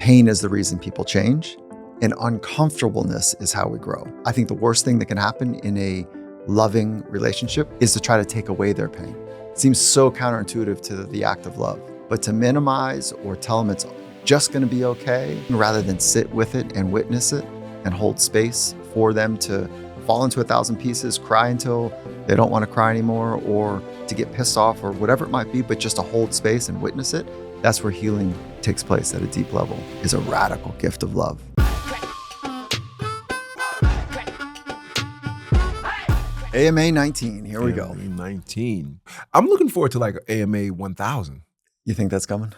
pain is the reason people change, and uncomfortableness is how we grow. I think the worst thing that can happen in a loving relationship is to try to take away their pain. It seems so counterintuitive to the act of love, but to minimize or tell them it's just going to be okay, rather than sit with it and witness it and hold space for them to fall into 1,000 pieces, cry until they don't want to cry anymore, or to get pissed off or whatever it might be, but just to hold space and witness it. That's where healing takes place at a deep level, is a radical gift of love. AMA 19, here we go. AMA 19. I'm looking forward to like AMA 1000. You think that's coming?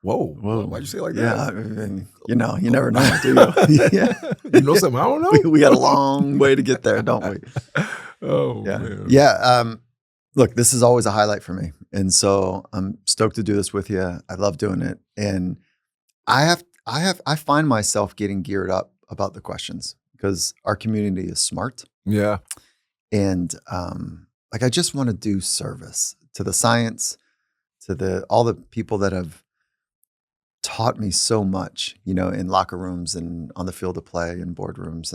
Whoa. Why'd you say it like that? You never know, do you? Yeah. You know something I don't know? We got a long way to get there, don't we? Oh, yeah. man. Yeah. Look, this is always a highlight for me. And so I'm stoked to do this with you. I love doing it. And I find myself getting geared up about the questions because our community is smart. Yeah. And I just want to do service to the science, to all the people that have taught me so much, in locker rooms and on the field of play and boardrooms.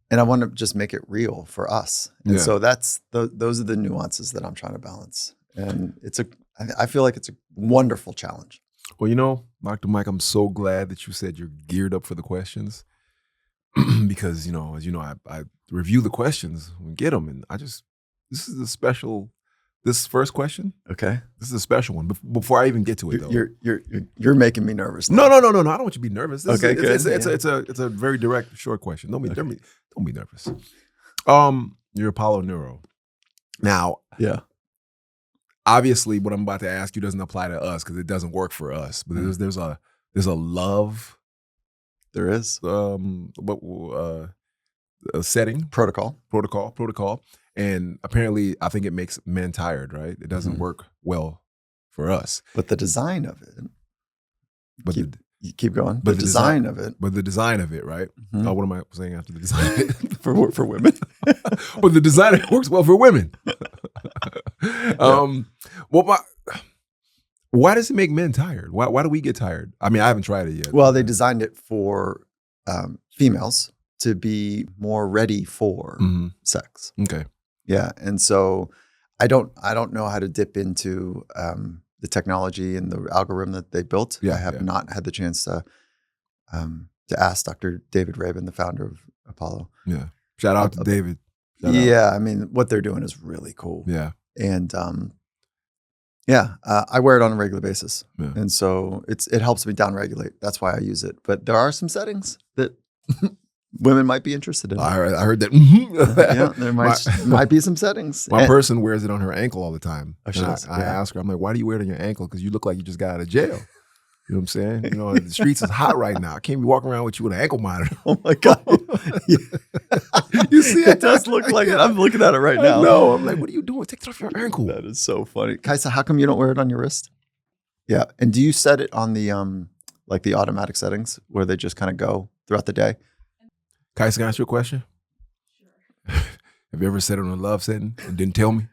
And I want to just make it real for us. And so those are the nuances that I'm trying to balance. And I feel like it's a wonderful challenge. Well, Dr. Mike, I'm so glad that you said you're geared up for the questions because, as you know, I review the questions and get them. And this first question. Okay. This is a special one. Before I even get to it, though. You're making me nervous. No. I don't want you to be nervous. Good. It's a very direct, short question. Don't be nervous. You're Apollo Neuro. Now, obviously, what I'm about to ask you doesn't apply to us because it doesn't work for us. But there's a love. There is a setting protocol. And apparently, I think it makes men tired, right? It doesn't work well for us. But the design of it. You keep going. But the design of it. But the design of it, right? Mm-hmm. What am I saying after the design of it? for women. But the design of it works well for women. Why does it make men tired? Why do we get tired? I mean, I haven't tried it yet. Well, they designed it for females to be more ready for sex. Okay. Yeah, and so I don't know how to dip into the technology and the algorithm that they built. I have not had the chance to ask Dr. David Rabin, the founder of Apollo. Yeah, shout out to David. I mean, what they're doing is really cool. Yeah, and I wear it on a regular basis, and so it helps me downregulate. That's why I use it. But there are some settings that women might be interested in. I heard that. There might be some settings. My person wears it on her ankle all the time. I ask her, I'm like, why do you wear it on your ankle? Because you look like you just got out of jail. You know what I'm saying? The streets is hot right now. I can't be walking around with you with an ankle monitor. Oh my God. You see it does look like it. I'm looking at it right now. No, I'm like, what are you doing? Take it off your ankle. That is so funny. Kaisa, how come you don't wear it on your wrist? Yeah. And do you set it on the the automatic settings where they just kind of go throughout the day? Kaisa, can I ask you a question? Sure. Have you ever set it on a love setting and didn't tell me?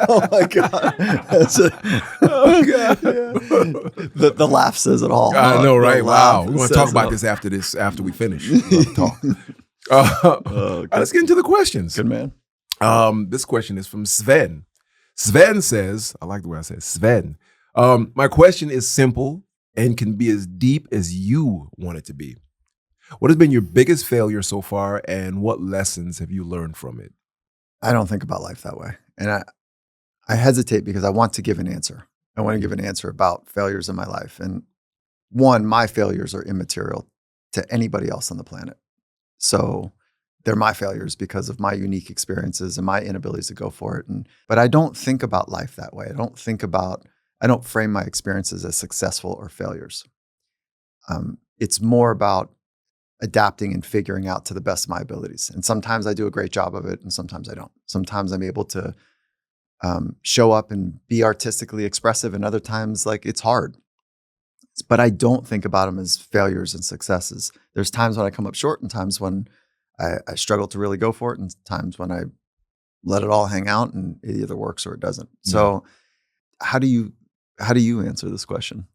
Oh my God. Oh God. Yeah. The laugh says it all. I know, right? Wow. We're going to talk about this after we finish. Talk. Let's get into the questions. Good man. This question is from Sven. Sven says, I like the way I said Sven. My question is simple and can be as deep as you want it to be. What has been your biggest failure so far, and what lessons have you learned from it? I don't think about life that way. And I hesitate because I want to give an answer. I want to give an answer about failures in my life. And one, my failures are immaterial to anybody else on the planet. So they're my failures because of my unique experiences and my inabilities to go for it. But I don't think about life that way. I don't frame my experiences as successful or failures. It's more about adapting and figuring out to the best of my abilities. And sometimes I do a great job of it and sometimes I don't. Sometimes I'm able to show up and be artistically expressive, and other times it's hard. But I don't think about them as failures and successes. There's times when I come up short and times when I struggle to really go for it, and times when I let it all hang out and it either works or it doesn't. So how do you answer this question?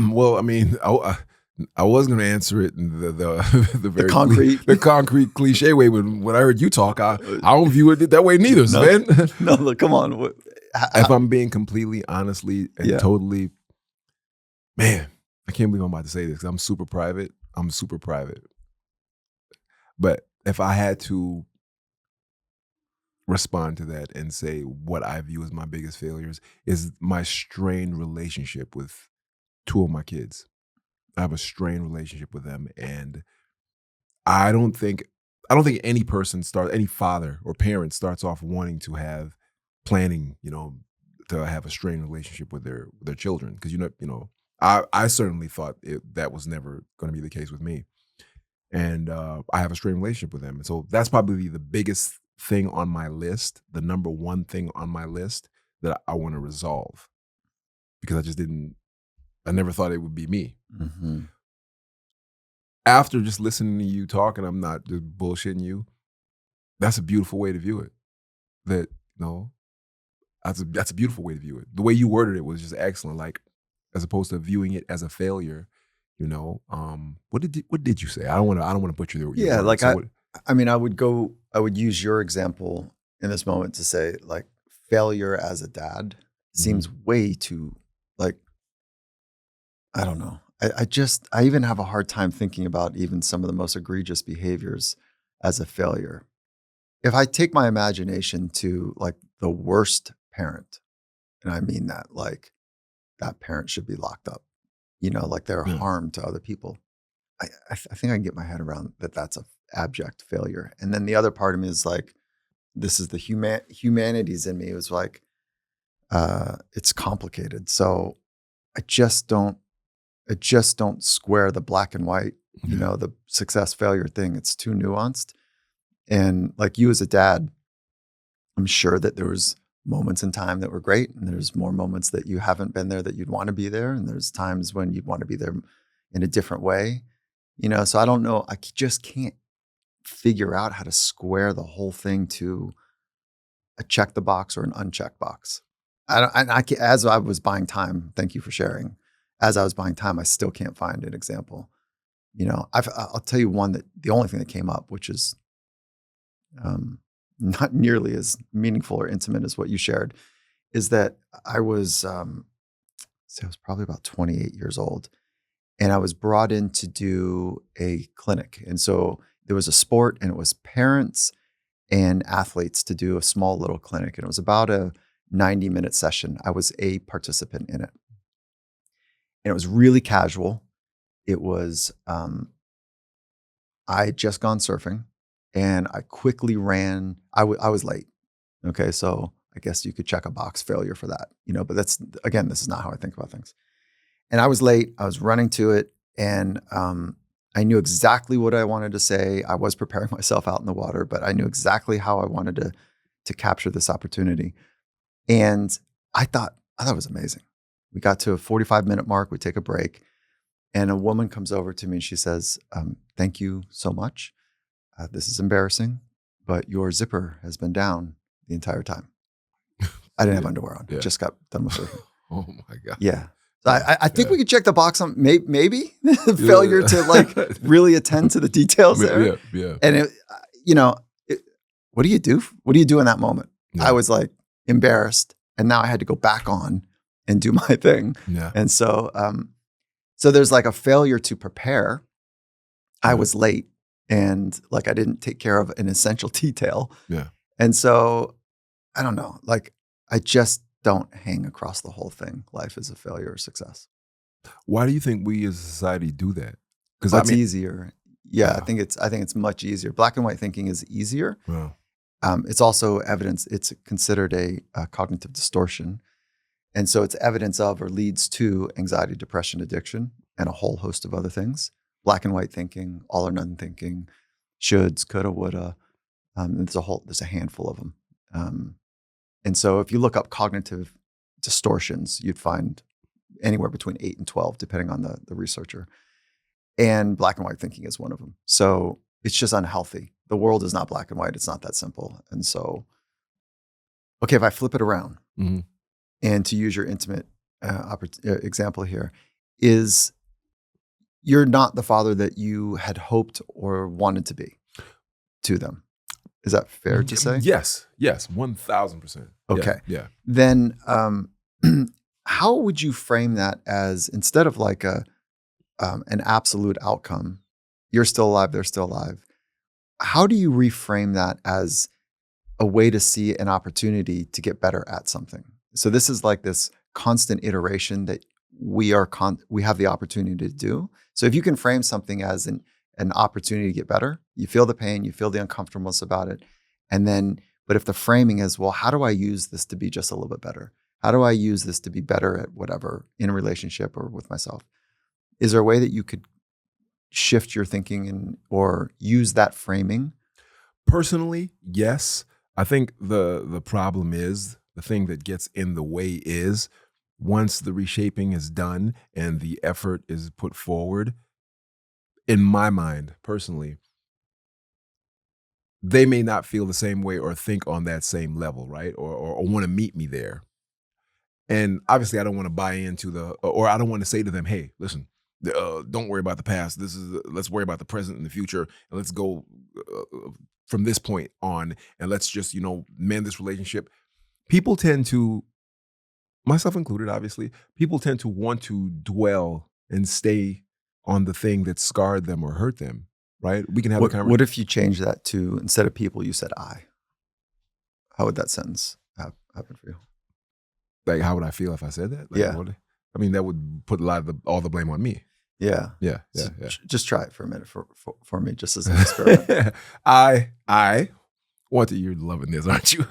Well, I mean, I was going to answer it in the The very concrete. the concrete cliche way. When I heard you talk, I don't view it that way neither, No, Sven. no, look, come on. If I'm being completely honestly and Yeah. totally, man, I can't believe I'm about to say this 'cause I'm super private. I'm super private. But if I had to respond to that and say what I view as my biggest failures is my strained relationship with two of my kids. I have a strained relationship with them, and I don't think any person any father or parent starts off wanting to have planning, to have a strained relationship with their children because I certainly thought that was never going to be the case with me, and I have a strained relationship with them, and so that's probably the biggest thing on my list, the number one thing on my list that I want to resolve because I never thought it would be me. Mhm. After just listening to you talk, and I'm not just bullshitting you, that's a beautiful way to view it. That no, that's a beautiful way to view it. The way you worded it was just excellent. Like as opposed to viewing it as a failure, what did you say? I don't want to butcher your Yeah, words. like So what? I mean, I would use your example in this moment to say like failure as a dad seems way too like I don't know. I even have a hard time thinking about even some of the most egregious behaviors as a failure. If I take my imagination to like the worst parent, and I mean that like that parent should be locked up, like they're Yeah. harm to other people. I think I can get my head around that that's a abject failure. And then the other part of me is like, this is the humanities in me. It was like, it's complicated. So I just don't, square the black and white, Yeah. the success failure thing. It's too nuanced. And like you as a dad, I'm sure that there was moments in time that were great, and there's more moments that you haven't been there that you'd want to be there, and there's times when you'd want to be there in a different way. So I don't know. Just can't figure out how to square the whole thing to a check the box or an unchecked box. I don't. As I was buying time, thank you for sharing. As I was buying time, I still can't find an example. I'll tell you one that the only thing that came up, which is um, not nearly as meaningful or intimate as what you shared, is that I was, I was probably about 28 years old, and I was brought in to do a clinic. And so there was a sport, and it was parents and athletes to do a small little clinic. And it was about a 90-minute session. I was a participant in it. And it was really casual. It was, I had just gone surfing and I quickly ran. I was late. Okay. So I guess you could check a box failure for that, but again, this is not how I think about things. And I was late. I was running to it. And I knew exactly what I wanted to say. I was preparing myself out in the water, but I knew exactly how I wanted to capture this opportunity. And I thought it was amazing. We got to a 45-minute mark. We take a break. And a woman comes over to me and she says, thank you so much. This is embarrassing, but your zipper has been down the entire time. I didn't have underwear on. Yeah. Just got done with surfing. Oh my God. Yeah. So I think Yeah. we could check the box on maybe failure to like really attend to the details there. Yeah. Yeah. And what do you do? What do you do in that moment? Yeah. I was like embarrassed, and now I had to go back on and do my thing. Yeah. And so, so there's like a failure to prepare. I Yeah. was late, and like I didn't take care of an essential detail. Yeah. And so I don't know, like I just don't hang across the whole thing. Life is a failure or success. Why do you think we as a society do that? Because That's easier. Yeah, Yeah. I think it's much easier. Black and white thinking is easier. Well, It's also evidence. It's considered a cognitive distortion, and so it's evidence of or leads to anxiety, depression, addiction, and a whole host of other things. Black and white thinking, all or none thinking, shoulds, coulda, woulda. There's a handful of them. And so if you look up cognitive distortions, you'd find anywhere between 8 and 12, depending on the researcher. And black and white thinking is one of them. So it's just unhealthy. The world is not black and white. It's not that simple. And so, okay, if I flip it around mhm. and to use your intimate example here, is you're not the father that you had hoped or wanted to be to them. Is that fair to say? Yes, 1000%. Yeah, Okay. yeah. Then, how would you frame that as instead of like an absolute outcome, you're still alive, they're still alive. How do you reframe that as a way to see an opportunity to get better at something? So this is like this constant iteration that we have the opportunity to do. So if you can frame something as an opportunity to get better, you feel the pain, you feel the uncomfortableness about it, and then but if the framing is, well, how do I use this to be just a little bit better? How do I use this to be better at whatever in a relationship or with myself? Is there a way that you could shift your thinking and or use that framing? Personally, yes. I think the problem is the thing that gets in the way is once the reshaping is done and the effort is put forward, in my mind, personally, they may not feel the same way or think on that same level, right? Or want to meet me there. And obviously, I don't want to buy into or I don't want to say to them, "Hey, listen, don't worry about the past. Let's worry about the present and the future, and let's go from this point on, and let's just mend this relationship." People tend to, myself included, obviously, people tend to want to dwell and stay on the thing that scarred them or hurt them. Right? We can have a What conversation. if you change that to instead of people, you said I? How would that sentence happen for you? Like, how would I feel if I said that? Like, Yeah. what? I mean, that would put a lot of all the blame on me. Yeah. Yeah, So yeah, yeah. just try it for a minute for me, just as an experiment. I want to. You're loving this, aren't you?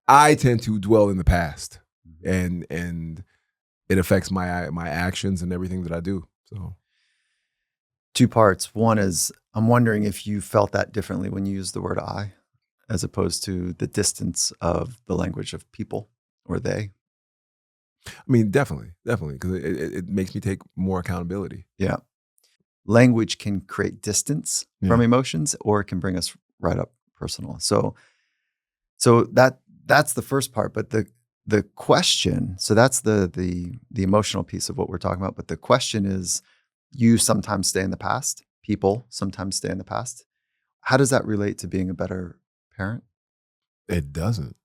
I tend to dwell in the past, and it affects my actions and everything that I do. So Two parts. One is I'm wondering if you felt that differently when you used the word I, as opposed to the distance of the language of people or they. I mean, definitely, because it makes me take more accountability. Yeah. Language can create distance from Yeah. emotions, or it can bring us right up personal. So that's the first part. But the question, so that's the emotional piece of what we're talking about. But the question is, you sometimes stay in the past. People sometimes stay in the past. How does that relate to being a better parent? It doesn't,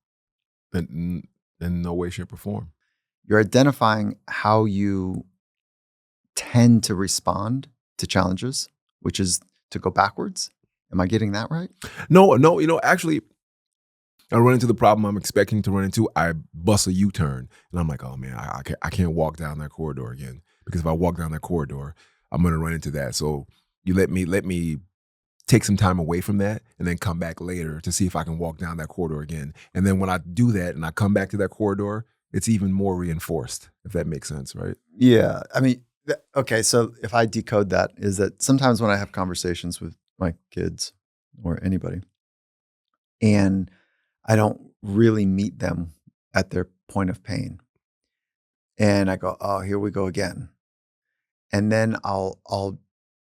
in no way, shape, or form. You're identifying how you tend to respond to challenges, which is to go backwards. Am I getting that right? No, no. Actually, I run into the problem I'm expecting to run into. I bust a U-turn, and I'm like, oh man, I can't walk down that corridor again, because if I walk down that corridor, I'm gonna run into that. So you let me take some time away from that, and then come back later to see if I can walk down that corridor again. And then when I do that, and I come back to that corridor, it's even more reinforced. If that makes sense, right? Yeah. I mean, okay. So if I decode that, is that sometimes when I have conversations with my kids or anybody, and I don't really meet them at their point of pain, and I go, "Oh, here we go again," and then I'll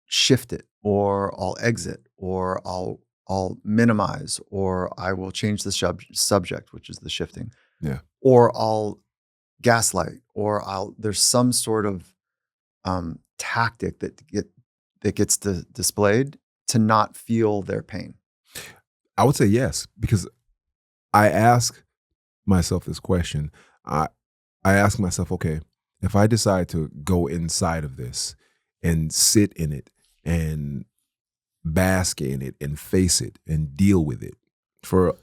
shift it, or I'll exit, or I'll minimize, or I will change the subject, which is the shifting, Yeah. or I'll gaslight, or there's some sort of tactic that gets displayed to not feel their pain. I would say yes, because I ask myself this question. I I ask myself, okay, if I decide to go inside of this and sit in it and bask in it and face it and deal with it for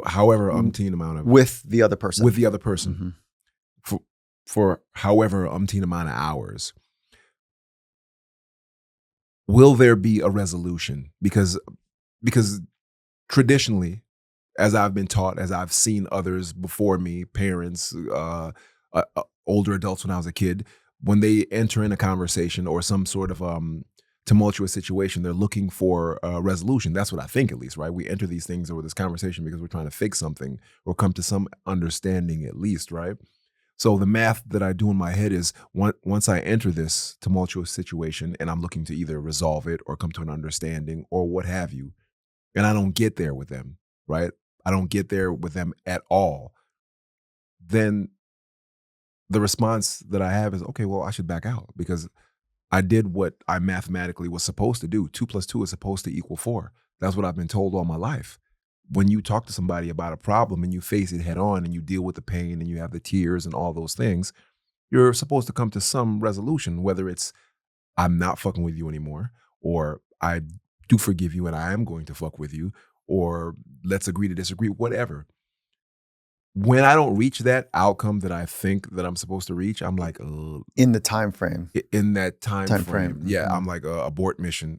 however umpteen amount of With the other person. with the other person Mhm. for however umpteen amount of hours, will there be a resolution? Because traditionally, as I've been taught, as I've seen others before me, parents, older adults when I was a kid, when they enter in a conversation or some sort of tumultuous situation, they're looking for a resolution. That's what I think, at least, right? We enter these things or this conversation because we're trying to fix something or come to some understanding, at least, right? So the math that I do in my head is once I enter this tumultuous situation and I'm looking to either resolve it or come to an understanding or what have you, and I don't get there with them, right? I don't get there with them at all, then the response that I have is, okay, well, I should back out because I did what I mathematically was supposed to do. 2 + 2 is supposed to equal 4. That's what I've been told all my life. When you talk to somebody about a problem and you face it head on and you deal with the pain and you have the tears and all those things, you're supposed to come to some resolution, whether it's I'm not fucking with you anymore, or I do forgive you and I am going to fuck with you, or let's agree to disagree, whatever. When I don't reach that outcome that I think that I'm supposed to reach, I'm like, In the time frame. in that time Time frame, frame. yeah, Mhm. I'm like, abort mission,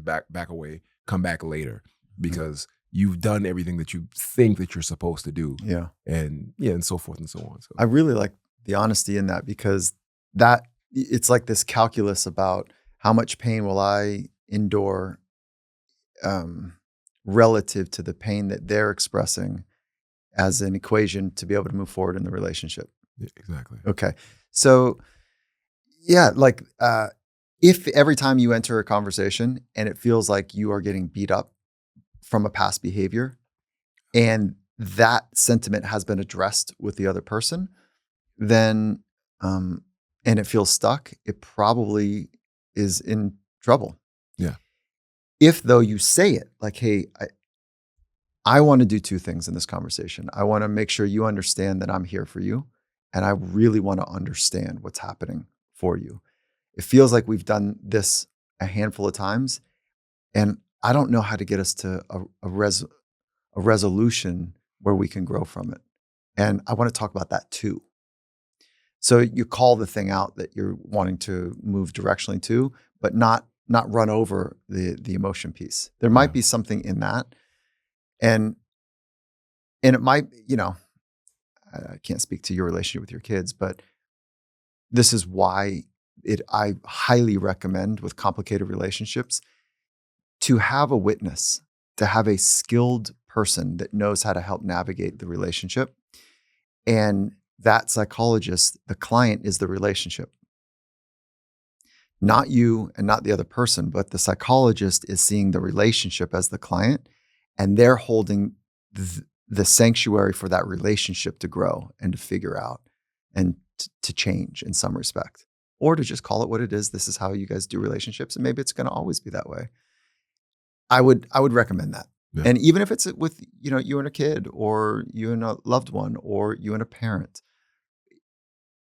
back away, come back later, Mhm. because you've done everything that you think that you're supposed to do, Yeah. and yeah, and so forth and so on. So I really like the honesty in that because it's like this calculus about how much pain will I endure um, relative to the pain that they're expressing as an equation to be able to move forward in the relationship. yeah, exactly. Okay. So, yeah, like if every time you enter a conversation and it feels like you are getting beat up from a past behavior and that sentiment has been addressed with the other person, then um, and it feels stuck, it probably is in trouble. Yeah, If though you say it like, hey, I want to do two things in this conversation. I want to make sure you understand that I'm here for you. And I really want to understand what's happening for you. It feels like we've done this a handful of times. And I don't know how to get us to a resolution where we can grow from it. And I want to talk about that too. So you call the thing out that you're wanting to move directionally to, but not run over the emotion piece. There yeah, might be something in that. And it might, I can't speak to your relationship with your kids, but this is why I highly recommend with complicated relationships to have a witness, to have a skilled person that knows how to help navigate the relationship. And that psychologist, the client is the relationship, not you and not the other person, but the psychologist is seeing the relationship as the client and they're holding the sanctuary for that relationship to grow and to figure out and to change in some respect, or to just call it what it is. This is how you guys do relationships, and maybe it's going to always be that way. I would recommend that. yeah, And even if it's with, you and a kid or you and a loved one or you and a parent,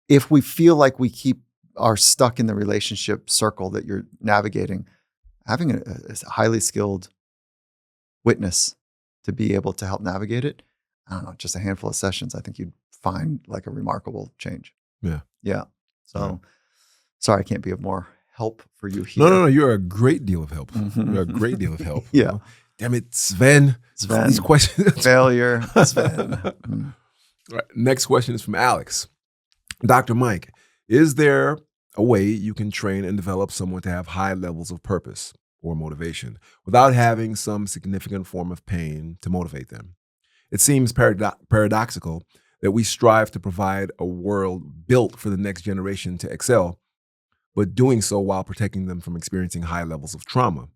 if we feel like we are stuck in the relationship circle that you're navigating, having a highly skilled witness to be able to help navigate it, I don't know, just a handful of sessions, I think you'd find like a remarkable change. yeah. Yeah. Yeah. So sorry, I can't be of more help for you No, no, here. no. You're a great deal of help. You're a Mhm. great deal of help. Yeah. Damn it, Sven. These Sven, questions. failure, Sven. Mm. All right, next question is from Alex. Dr. Mike, is there a way you can train and develop someone to have high levels of purpose or motivation without having some significant form of pain to motivate them? It seems paradoxical that we strive to provide a world built for the next generation to excel, but doing so while protecting them from experiencing high levels of trauma.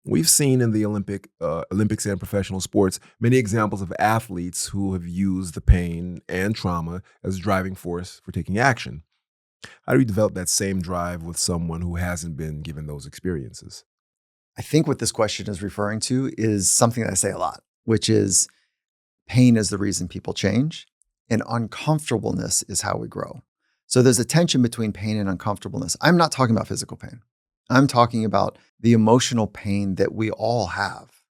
We've seen in the Olympics and professional sports many examples of athletes who have used the pain and trauma as a driving force for taking action. How do you develop that same drive with someone who hasn't been given those experiences? I think what this question is referring to is something that I say a lot, which is pain is the reason people change, and uncomfortableness is how we grow. So there's a tension between pain and uncomfortableness. I'm not talking about physical pain. I'm talking about the emotional pain that we all have,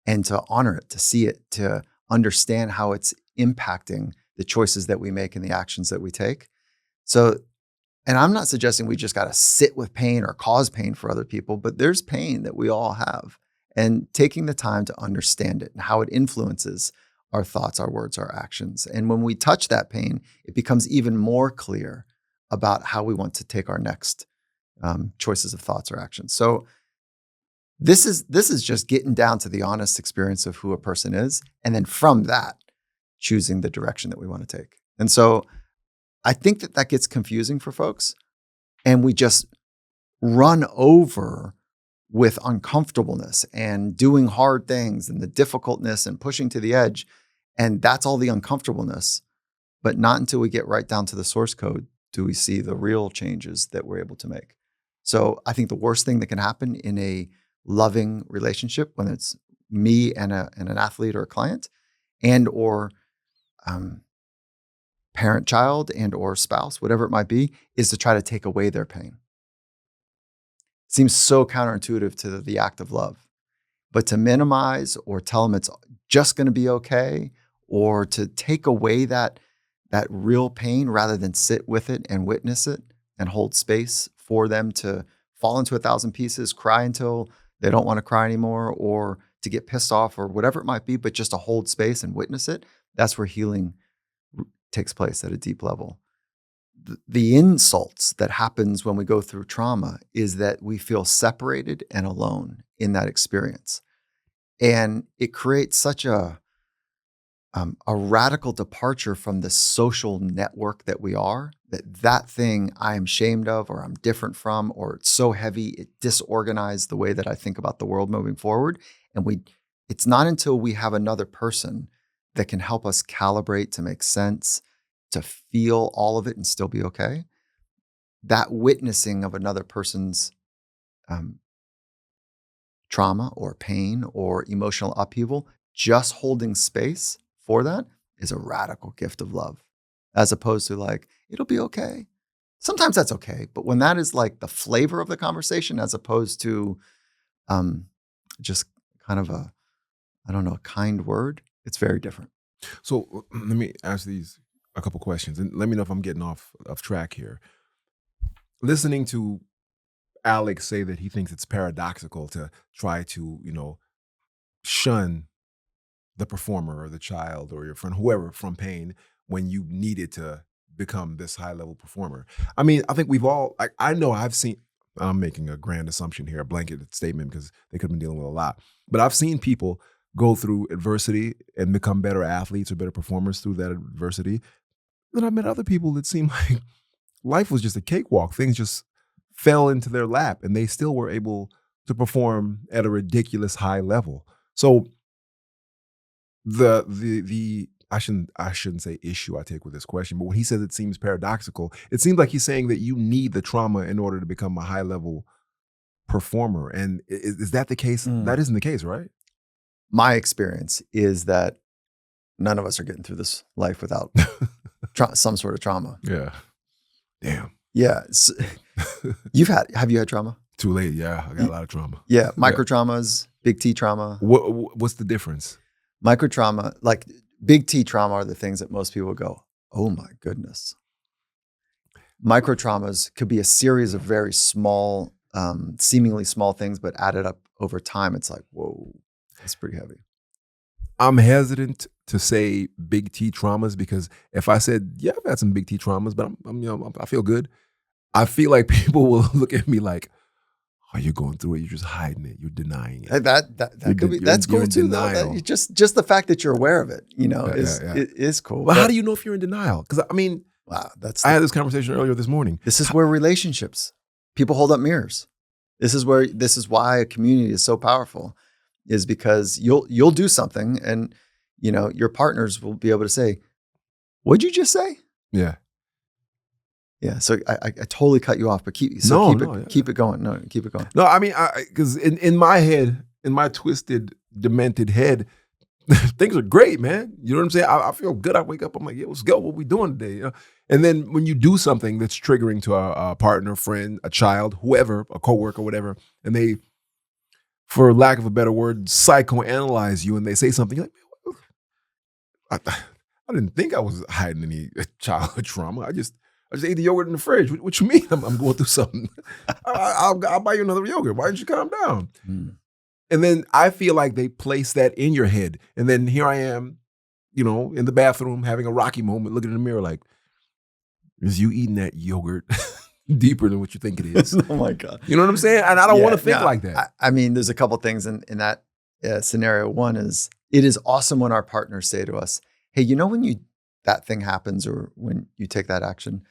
and to honor it, to see it, to understand how it's impacting the choices that we make and the actions that we take. So, and I'm not suggesting we just got to sit with pain or cause pain for other people, but there's pain that we all have. And taking the time to understand it and how it influences our thoughts, our words, our actions. And when we touch that pain, it becomes even more clear about how we want to take our next choices of thoughts or actions. So this is just getting down to the honest experience of who a person is, and then from that, choosing the direction that we want to take. And so I think that gets confusing for folks, and we just run over with uncomfortableness and doing hard things and the difficultness and pushing to the edge, and that's all the uncomfortableness. but not until we get right down to the source code do we see the real changes that we're able to make. So I think the worst thing that can happen in a loving relationship, when it's me and an athlete or a client, and or parent child and or spouse, whatever it might be, is to try to take away their pain. Seems so counterintuitive to the act of love. But to minimize or tell them it's just going to be okay, or to take away that real pain rather than sit with it and witness it and hold space for them to fall into 1,000 pieces, cry until they don't want to cry anymore, or to get pissed off or whatever it might be, but just to hold space and witness it, that's where healing takes place at a deep level. The insults that happens when we go through trauma is that we feel separated and alone in that experience. And it creates such a radical departure from the social network that we are, that thing I am ashamed of, or I'm different from, or it's so heavy, it disorganized the way that I think about the world moving forward. And it's not until we have another person that can help us calibrate to make sense, to feel all of it and still be okay. That witnessing of another person's trauma or pain or emotional upheaval, just holding space for that is a radical gift of love, as opposed to like, it'll be okay. Sometimes that's okay. But when that is like the flavor of the conversation, as opposed to just kind of a kind word, it's very different. So let me ask these a couple questions, and let me know if I'm getting off track here. Listening to Alex say that he thinks it's paradoxical to try to, shun the performer or the child or your friend, whoever, from pain when you needed to become this high level performer. I mean, I think we've all, I know I've seen, I'm making a grand assumption here, a blanket statement, because they could have been dealing with a lot, but I've seen people go through adversity and become better athletes or better performers through that adversity. Then I've met other people that seem like life was just a cakewalk. Things just fell into their lap and they still were able to perform at a ridiculous high level. So the I shouldn't say issue I take with this question, but when he says it seems paradoxical, it seems like he's saying that you need the trauma in order to become a high level performer. And is that the case? That isn't the case, right? My experience is that none of us are getting through this life without some sort of trauma. Yeah. Damn. Yeah. Have you had trauma? Too late. Yeah. I got a lot of trauma. Yeah. Micro traumas, big T trauma. What's the difference? Micro trauma, like big T trauma, are the things that most people go, oh my goodness. Micro traumas could be a series of very small, seemingly small things, but added up over time, it's like, whoa, that's pretty heavy. I'm hesitant to say big T traumas because if I said, yeah, I've had some big T traumas, but I feel good, I feel like people will look at me like, oh, you're going through it. You're just hiding it. You're denying it. That's cool too. Though. Just the fact that you're aware of it, is cool. Well, how do you know if you're in denial? Because I mean, wow, I had this conversation earlier this morning. This is where relationships, people hold up mirrors. This is why a community is so powerful, is because you'll do something and your partners will be able to say, "What'd you just say?" Yeah. Yeah, so I totally cut you off, but keep it going. No, keep it going. No, I mean, because in my head, in my twisted, demented head, things are great, man. You know what I'm saying? I feel good. I wake up, I'm like, yeah, let's go. What we doing today? And then when you do something that's triggering to a partner, friend, a child, whoever, a coworker, whatever, and they, for lack of a better word, psychoanalyze you, and they say something you're like, I didn't think I was hiding any childhood trauma. I just ate the yogurt in the fridge. What you mean? I'm going through something. I'll buy you another yogurt. Why didn't you calm down? And then I feel like they place that in your head. And then here I am, in the bathroom having a rocky moment, looking in the mirror like, is you eating that yogurt deeper than what you think it is? Oh my God. You know what I'm saying? And I don't want to think like that. I mean, there's a couple things in that scenario. One is, it is awesome when our partners say to us, hey, when that thing happens or when you take that action,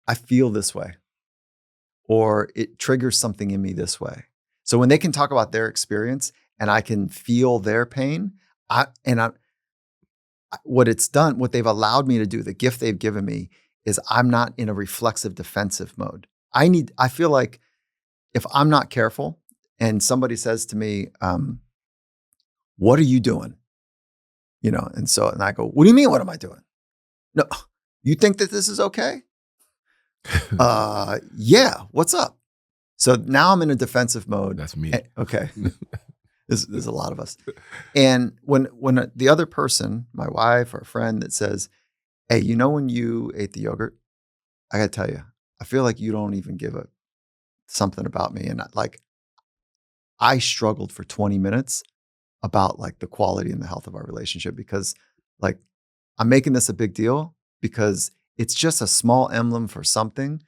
I feel this way, or it triggers something in me this way. So when they can talk about their experience and I can feel their pain, I'm what it's done, what they've allowed me to do, the gift they've given me is I'm not in a reflexive defensive mode. I feel like if I'm not careful and somebody says to me, what are you doing? And I go, what do you mean? What am I doing? No, you think that this is okay? Yeah. What's up? So now I'm in a defensive mode. That's me. Okay. There's a lot of us. And when the other person, my wife or a friend that says, hey, when you ate the yogurt, I got to tell you, I feel like you don't even give a something about me. And I struggled for 20 minutes about like the quality and the health of our relationship because like I'm making this a big deal because it's just a small emblem for something.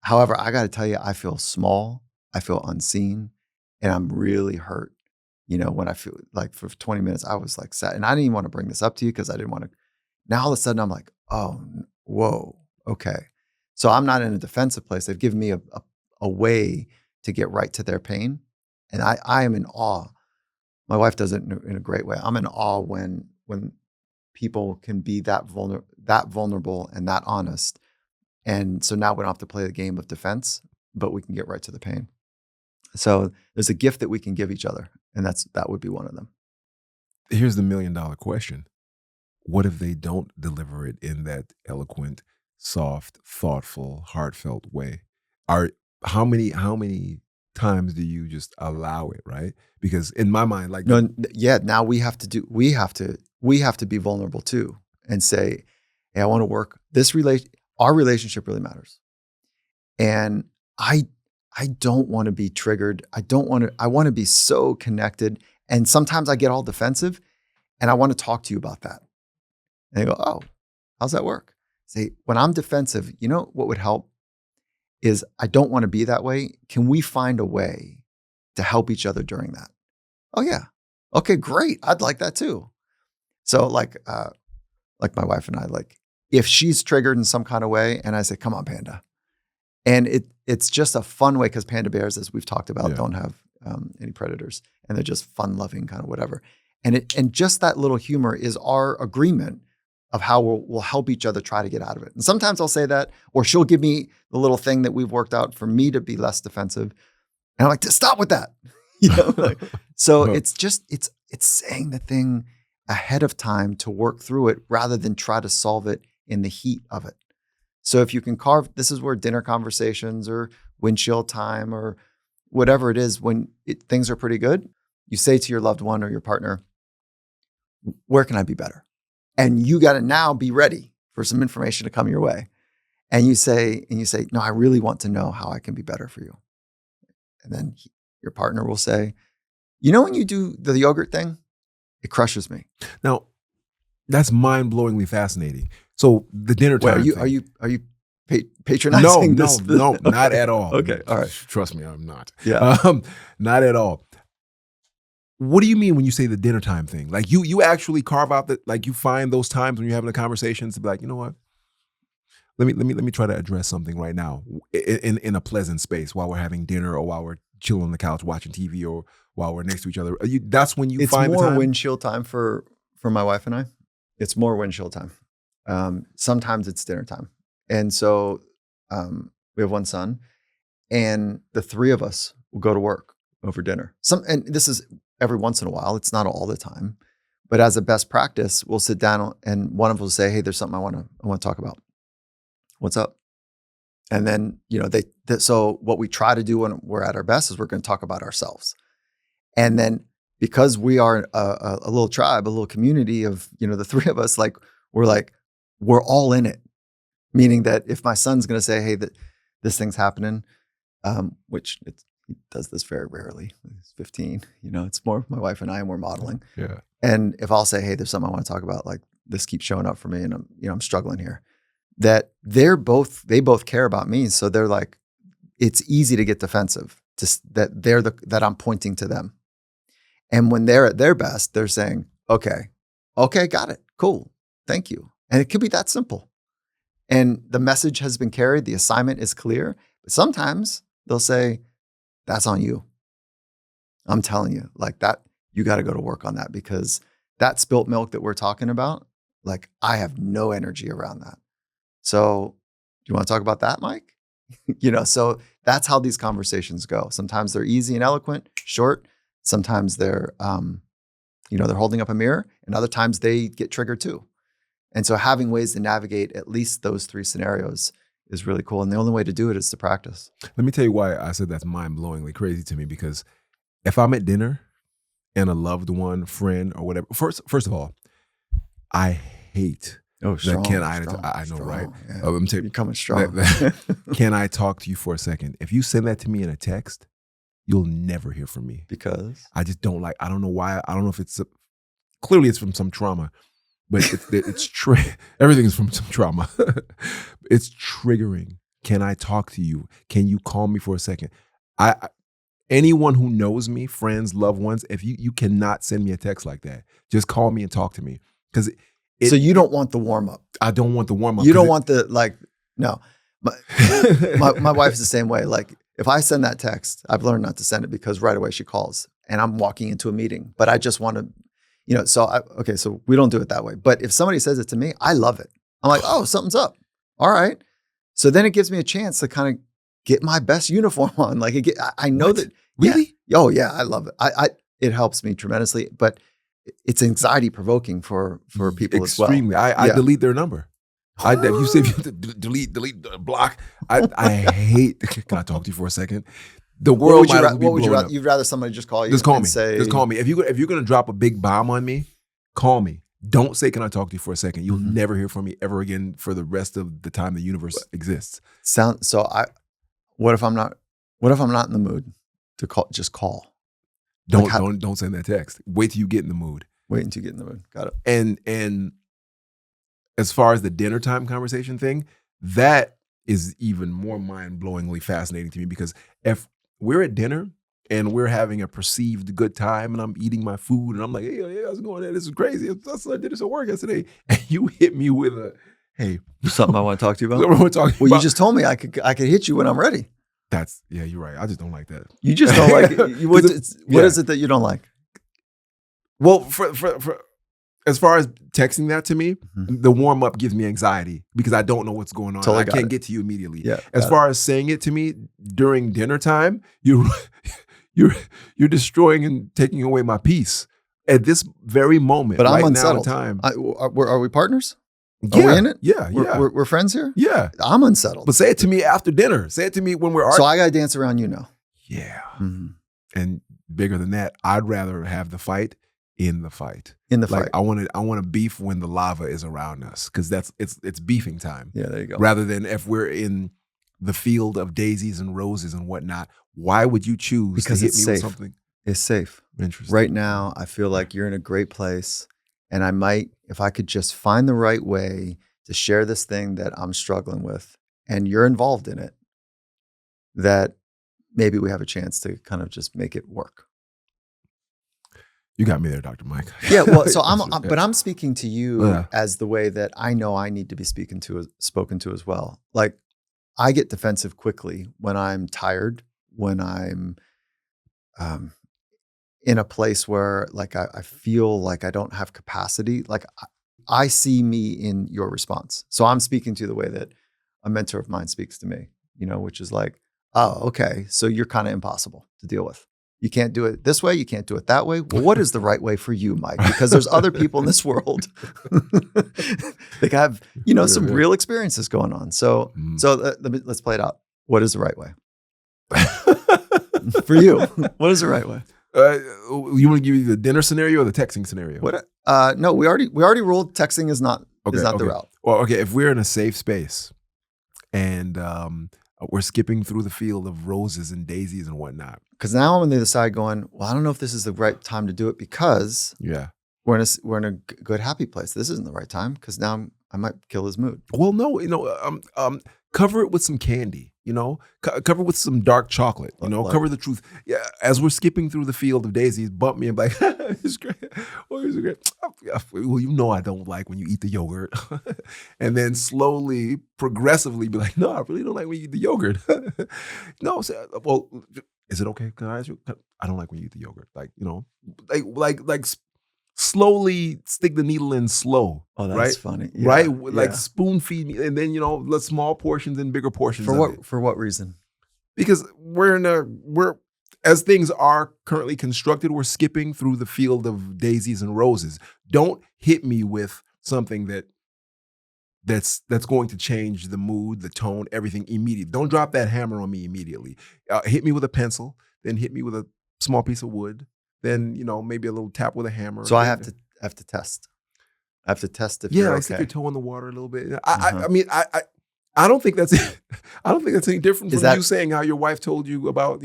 However, I got to tell you, I feel small, I feel unseen, and I'm really hurt. When I feel like for 20 minutes, I was like sad. And I didn't even want to bring this up to you because I didn't want to. Now all of a sudden, I'm like, oh, whoa, okay. So I'm not in a defensive place. They've given me a way to get right to their pain. And I am in awe. My wife does it in a great way. I'm in awe when people can be that vulnerable and that honest. And so now we don't have to play the game of defense, but we can get right to the pain. So there's a gift that we can give each other, and that would be one of them. Here's the $1 million question. What if they don't deliver it in that eloquent, soft, thoughtful, heartfelt way? How many times do you just allow it, right? Because in my mind, like no, yeah, now we have to be vulnerable too and say, hey, I want to work our relationship really matters. And I don't want to be triggered. I want to be so connected. And sometimes I get all defensive and I want to talk to you about that. And they go, oh, how's that work? Say, when I'm defensive, what would help is I don't want to be that way. Can we find a way to help each other during that? Oh yeah. Okay, great. I'd like that too. So like my wife and I, like if she's triggered in some kind of way and I say, come on, Panda. And it's just a fun way because panda bears, as we've talked about, don't have any predators and they're just fun loving kind of whatever. And just that little humor is our agreement of how we'll help each other try to get out of it. And sometimes I'll say that, or she'll give me the little thing that we've worked out for me to be less defensive. And I'm like, stop with that. So it's saying the thing ahead of time to work through it rather than try to solve it in the heat of it. So if you can this is where dinner conversations or windshield time or whatever it is, when things are pretty good, you say to your loved one or your partner, where can I be better? And you got to now be ready for some information to come your way. And you say, no, I really want to know how I can be better for you. And then your partner will say, when you do the yogurt thing, it crushes me. Now, that's mind-blowingly fascinating. So the dinner time. Wait, are you patronizing this? No, not at all. Okay, all right. Trust me, I'm not. Yeah, not at all. What do you mean when you say the dinner time thing? Like you actually carve out you find those times when you're having the conversations to be like, you know what? Let me try to address something right now in a pleasant space while we're having dinner or while we're chilling on the couch watching TV or while we're next to each other. That's when you find the time? It's more windshield time for my wife and I. It's more windshield time. Sometimes it's dinner time. And so we have one son and the three of us will go to work over dinner. And this is every once in a while. It's not all the time. But as a best practice, we'll sit down and one of us will say, hey, there's something I want to talk about. What's up? And then, so what we try to do when we're at our best is we're going to talk about ourselves. And then because we are a little tribe, a little community of, the three of us, we're all in it. Meaning that if my son's going to say, hey, this thing's happening, which he does this very rarely. He's 15, it's more my wife and I, and we're modeling. Yeah. And if I'll say, hey, there's something I want to talk about, like this keeps showing up for me and I'm struggling here, that they both care about me. So they're like, it's easy to get defensive that I'm pointing to them. And when they're at their best, they're saying, okay, got it. Cool. Thank you. And it could be that simple. And the message has been carried. The assignment is clear. But sometimes they'll say, that's on you. I'm telling you, like that, you got to go to work on that because that spilt milk that we're talking about, like I have no energy around that. So do you want to talk about that, Mike? So that's how these conversations go. Sometimes they're easy and eloquent, short. Sometimes they're, they're holding up a mirror, and other times they get triggered too. And so having ways to navigate at least those three scenarios is really cool. And the only way to do it is to practice. Let me tell you why I said that's mind-blowingly crazy to me, because if I'm at dinner and a loved one, friend, or whatever, first of all, I hate strong, I know, right? Yeah. I'm saying, you're coming strong. Can I talk to you for a second? If you send that to me in a text, you'll never hear from me. Because? I just don't like, I don't know why. I don't know if clearly it's from some trauma, but everything is from some trauma. It's triggering. Can I talk to you? Can you call me for a second? Anyone who knows me, friends, loved ones, if you cannot send me a text like that, just call me and talk to me. Because so you don't want the warm up. I don't want the warm up. You don't want the no. My wife is the same way. Like if I send that text, I've learned not to send it because right away she calls and I'm walking into a meeting, but I just want to, so we don't do it that way. But if somebody says it to me, I love it. I'm like, oh, something's up. All right. So then it gives me a chance to kind of get my best uniform on. Like I know What? that. Really? Yeah. Oh yeah. I love it. It helps me tremendously, but it's anxiety provoking for people extremely. as well. I delete their number. If you say delete, block. I hate. Can I talk to you for a second? The world might as well be blowing up. You'd rather somebody just call you? Just call me. Say, just call me. If you're gonna drop a big bomb on me, call me. Don't say, "Can I talk to you for a second?" You'll never hear from me ever again for the rest of the time the universe exists. What if I'm not in the mood to call? Just call. Don't send that text. Wait till you get in the mood. Wait until you get in the mood. Got it. And as far as the dinner time conversation thing, that is even more mind-blowingly fascinating to me, because if we're at dinner and we're having a perceived good time and I'm eating my food and I'm like, hey, how's it going? This is crazy. I did this at work yesterday. And you hit me with a, hey. Something I want to talk to you about? Something I want to talk to you well, about. You just told me I could hit you when I'm ready. You're right. I just don't like that. You just don't like it. What is it that you don't like? Well, for as far as texting that to me, the warm up gives me anxiety because I don't know what's going on. Totally I can't get to you immediately. Yeah, as far as saying it to me during dinner time, you're destroying and taking away my peace at this very moment. But I'm right unsettled. Now in time. Are we partners? Yeah, are we in it? Yeah, We're friends here? Yeah. I'm unsettled. But say it to me after dinner. Say it to me when we're arguing. So I got to dance around you now. Yeah. And bigger than that, I'd rather have the fight in the fight. In the fight. I want to beef when the lava is around us, because it's beefing time. Yeah, there you go. Rather than if we're in the field of daisies and roses and whatnot, why would you choose to hit me with something? It's safe. Interesting. Right now, I feel like you're in a great place. And I might, if I could just find the right way to share this thing that I'm struggling with, and you're involved in it, that maybe we have a chance to kind of just make it work. You got me there, Dr. Mike. Yeah, well, so but I'm speaking to you as the way that I know I need to be spoken to as well. Like, I get defensive quickly when I'm tired, when I'm in a place where like I feel like I don't have capacity. Like I see me in your response. So I'm speaking to you the way that a mentor of mine speaks to me, which is like, oh, okay, so you're kind of impossible to deal with. You can't do it this way. You can't do it that way. Well, what is the right way for you, Mike? Because there's other people in this world that have, some real experiences going on. So let's play it out. What is the right way for you? What is the right way? You want to give you the dinner scenario or the texting scenario? What? No, we already ruled texting is not the route. Well, okay. If we're in a safe space and we're skipping through the field of roses and daisies and whatnot. Because now I'm on the other side going, well, I don't know if this is the right time to do it because we're in a good happy place. This isn't the right time because now I might kill his mood. Well, no, cover it with some candy. Cover it with some dark chocolate. Cover the truth. Yeah, as we're skipping through the field of daisies, bump me and be like, it's great. Oh, it's great. Well, I don't like when you eat the yogurt, and then slowly, progressively, be like, no, I really don't like when you eat the yogurt. No, well, is it okay? Can I ask you? I don't like when you eat the yogurt. Like slowly stick the needle in slow. Oh, that's right? funny. Right? Yeah, Like yeah. spoon feed me, and then let small portions and bigger portions For of it. what reason? Because we're as things are currently constructed, we're skipping through the field of daisies and roses. Don't hit me with something that's going to change the mood, the tone, everything immediately. Don't drop that hammer on me immediately. Hit me with a pencil, then hit me with a small piece of wood, then maybe a little tap with a hammer. So I have to test. I have to test if Yeah, you're like stick your okay. toe in the water a little bit. Uh-huh. I mean, I don't think that's I don't think that's any different Is from that you saying how your wife told you about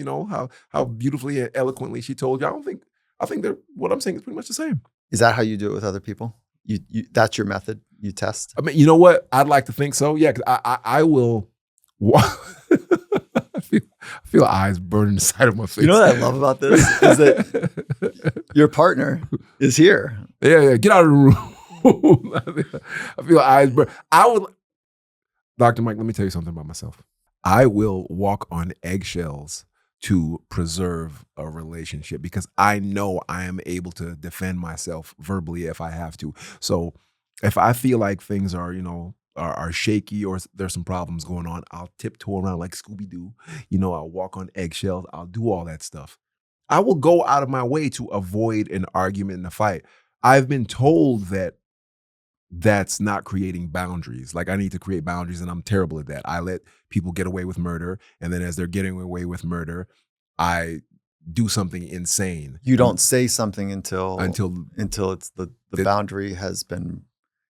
how beautifully and eloquently she told you. I think that what I'm saying is pretty much the same. is that how you do it with other people? You that's your method. You test. I mean, you know what? I'd like to think so. Yeah, because I will. I feel eyes burning the side of my face. You know what I love about this is that your partner is here. Yeah, get out of the room. I feel eyes burn. Dr. Mike, let me tell you something about myself. I will walk on eggshells to preserve a relationship because I know I am able to defend myself verbally if I have to. So if I feel like things are, are shaky or there's some problems going on, I'll tiptoe around like Scooby-Doo. I'll walk on eggshells. I'll do all that stuff. I will go out of my way to avoid an argument and a fight. I've been told that that's not creating boundaries. Like I need to create boundaries and I'm terrible at that. I let people get away with murder. And then as they're getting away with murder, I do something insane. You don't say something until it's the the- boundary has been.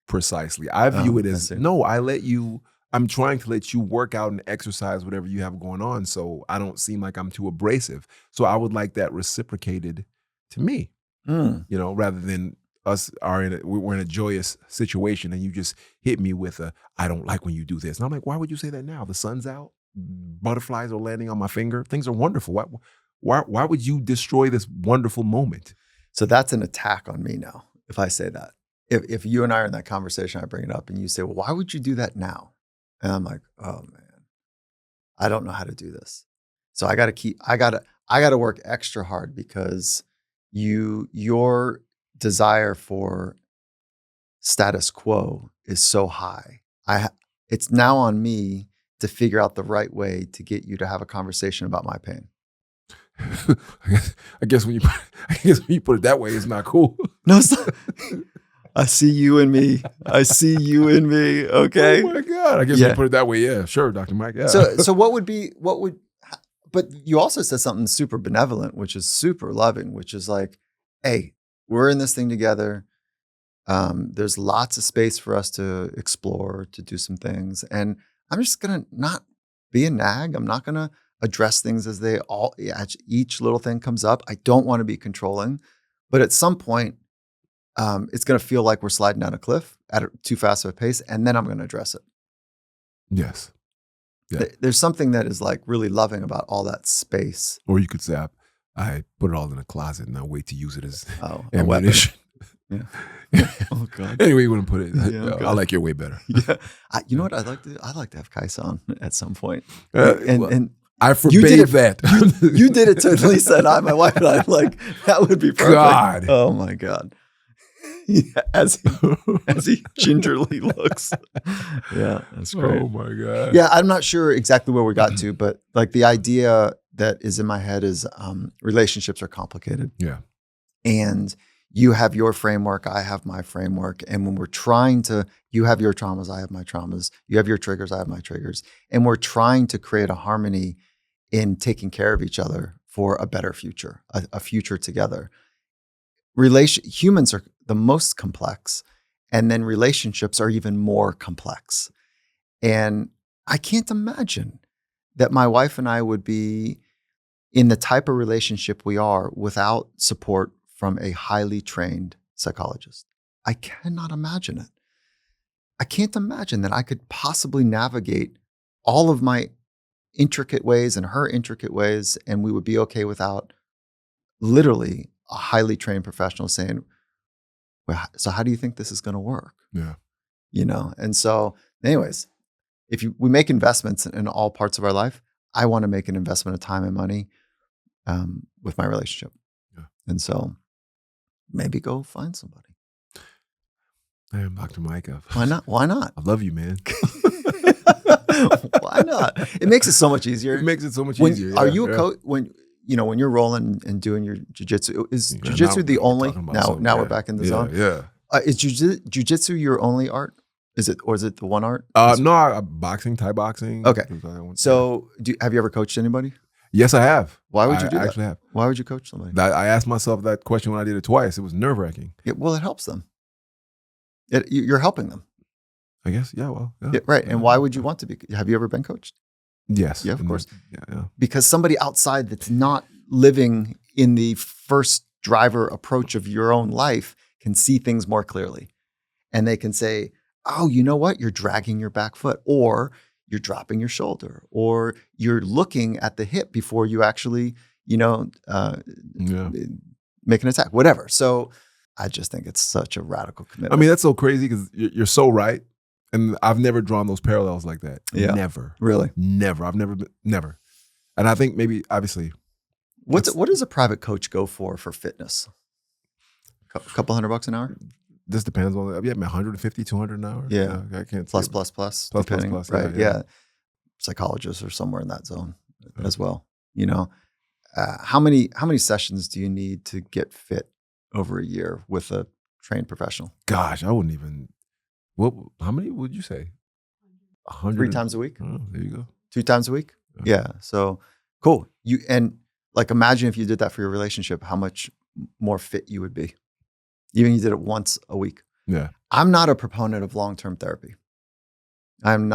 Precisely. I view it I as, see. no, I'm trying to let you work out and exercise whatever you have going on. So I don't seem like I'm too abrasive. So I would like that reciprocated to me, rather than we're in a joyous situation and you just hit me with I don't like when you do this. And I'm like, why would you say that now? The sun's out, butterflies are landing on my finger. Things are wonderful. Why would you destroy this wonderful moment? So that's an attack on me now. If I say that, if you and I are in that conversation, I bring it up and you say, well, why would you do that now? And I'm like, oh man, I don't know how to do this. So I got to work extra hard because your desire for status quo is so high. It's now on me to figure out the right way to get you to have a conversation about my pain. I guess when you put it that way, it's not cool. No, it's not. I see you in me. I see you in me. Okay. Oh my God. I guess when you put it that way, yeah, sure, Dr. Mike. Yeah. So but you also said something super benevolent, which is super loving, which is like, hey, we're in this thing together. There's lots of space for us to explore, to do some things. And I'm just going to not be a nag. I'm not going to address things as each little thing comes up. I don't want to be controlling, but at some point, it's going to feel like we're sliding down a cliff at too fast of a pace, and then I'm going to address it. Yes. Yeah. There's something that is like really loving about all that space. Or you could say, I put it all in a closet and I wait to use it as ammunition. Yeah. Oh God. Anyway, you wouldn't put it. Yeah, I like your way better. Yeah. You know what? I'd like to have Kais on at some point. And I forbade that. You did it to Lisa and I, my wife and I. Like that would be perfect. God. Oh my God. Yeah, as he gingerly looks. Yeah, that's great. Oh my God. Yeah, I'm not sure exactly where we got to, but like the idea that is in my head is relationships are complicated. Yeah. And you have your framework, I have my framework. And when we're trying to, you have your traumas, I have my traumas. You have your triggers, I have my triggers. And we're trying to create a harmony in taking care of each other for a better future, a future together. Humans are the most complex, and then relationships are even more complex. And I can't imagine that my wife and I would be in the type of relationship we are without support from a highly trained psychologist. I cannot imagine it. I can't imagine that I could possibly navigate all of my intricate ways and her intricate ways, and we would be okay without literally a highly trained professional saying, well, so how do you think this is going to work? Yeah. And so anyways, we make investments in all parts of our life, I want to make an investment of time and money with my relationship. Yeah. And so maybe go find somebody. Damn, Dr. Micah. Why not? Why not? I love you, man. Why not? It makes it so much easier. It makes it so much When, easier. are yeah, you a yeah. coach when you're rolling and doing your jujitsu? Is Yeah, jujitsu now the we're only? talking about Now something, we're yeah. back in the Yeah, zone. yeah. Is jujitsu your only art? Is it the one art? No, boxing, Thai boxing. Okay. 'cause I went- So have you ever coached anybody? yes, I have. Why would you I do that? actually have. Why would you coach somebody? I asked myself that question when I did it twice. It was nerve-wracking. Well, it helps them. You're helping them. I guess. Yeah. Well. Yeah. Yeah, right. And Yeah, why would you yeah. want to be? Have you ever been coached? Yes. Yeah, of course. Yeah. Because somebody outside that's not living in the first driver approach of your own life can see things more clearly. And they can say, oh, you know what? You're dragging your back foot, or you're dropping your shoulder, or you're looking at the hip before you actually, Yeah. make an attack, whatever. So I just think it's such a radical commitment. I mean, that's so crazy because you're so right. And I've never drawn those parallels like that. Yeah. Never. Really? Never. I've never. And I think maybe, obviously, What does a private coach go for fitness? A couple $100 an hour? this depends on, 150, 200 an hour. Yeah. I can't Plus, say. plus, Plus, depending, plus, right? yeah. Yeah. Psychologists are somewhere in that zone as well. How many sessions do you need to get fit over a year with a trained professional? Gosh, I wouldn't even. How many would you say? 100? 3 times a week? Oh, there you go. 2 times a week? Yeah. So cool. Imagine if you did that for your relationship, how much more fit you would be. Even if you did it once a week. Yeah. I'm not a proponent of long-term therapy. I'm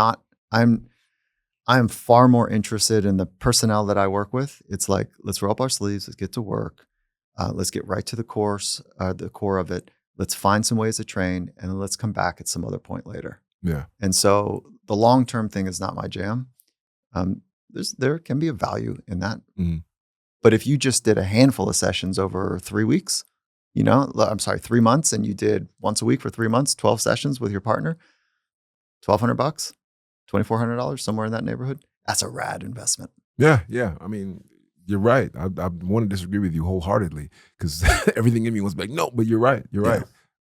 far more interested in the personnel that I work with. It's like, let's roll up our sleeves, let's get to work. Let's get right to the core of it. Let's find some ways to train, and then let's come back at some other point later. Yeah. And so the long-term thing is not my jam. There can be a value in that. Mhm. But if you just did a handful of sessions over 3 weeks, 3 months, and you did once a week for 3 months, 12 sessions with your partner, $1,200, $2,400, somewhere in that neighborhood, that's a rad investment. Yeah. Yeah. I mean, you're right. I want to disagree with you wholeheartedly because everything in me was like, no, but you're right. You're right.